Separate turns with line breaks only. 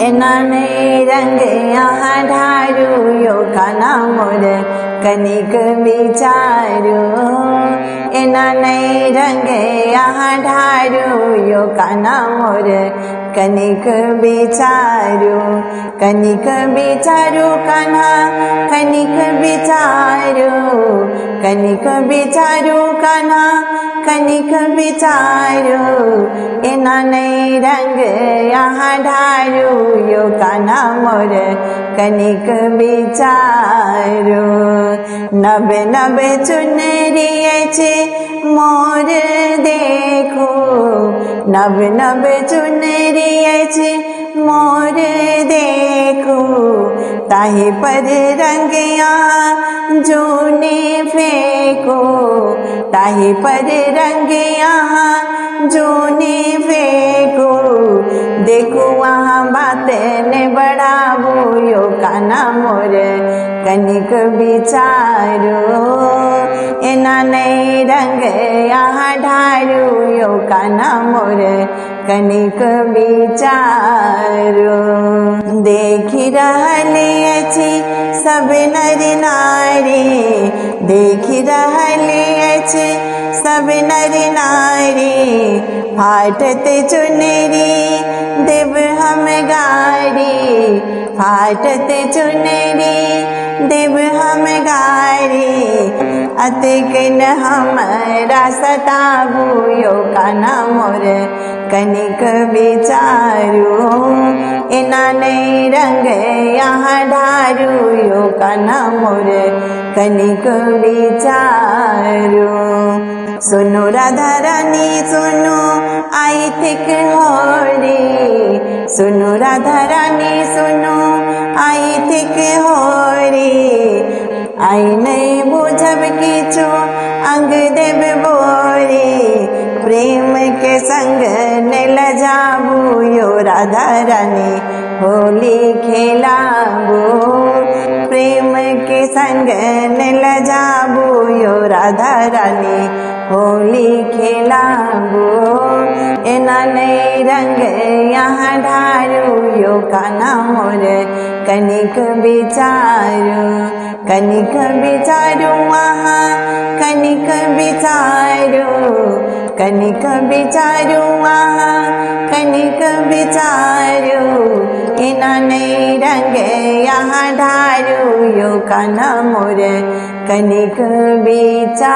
इनाने रंग यहाँ ढारू यो काना मोर कनिक विचारू इनाने रंग यहाँ ढारू यो काना मोर कनिक विचारू कान्हा कनिक विचारू कान्हा कनिक विचारू इनाने रंग यहाँ ढारू यो कान्हा मोर कनिक विचारू नबे नबे चुनरी छे मोर देखो नबे नबे चुनरी छे मोर देखो ताही पर रंग यहाँ जूने फेंको ताही पर रंग यहाँ जूने फेंको देखो वहाँ बात ने बढ़ावो यो कान्हा मोर कनिक विचारो इनाने रंग यहाँ ढारू यो कान्हा मोर कनिक विचारो देखी रहले अछि सब नर नारी देखी रहले अछि सब नर नारी फाटत चुनरी देव हम गारी फाटत चुनरी देव हम गारी अतिक न हमरा सताबू यो कान्हा मोर कनिक विचारू इनाने रंग यहाँ ढारू यो कान्हा मोर कनिक विचारू सुनो राधा रानी सुनो आई थिक होरी सुनो राधा रानी सुनो आई थिक होरी आई नहीं बुझब किचो अंग देव बोरी प्रेम के संग ने लजाबू यो राधा रानी होली खेलाबू प्रेम के संग ने लजाबू यो राधा रानी होली खेलाबू इनाने रंग यहाँ ढारू यो कान्हा मोर कनिक विचारू वहाँ कनिक विचारू वहाँ कनिक विचारू इनाने रंग यहाँ ढारू यो कान्हा मोर कनिक विचारू।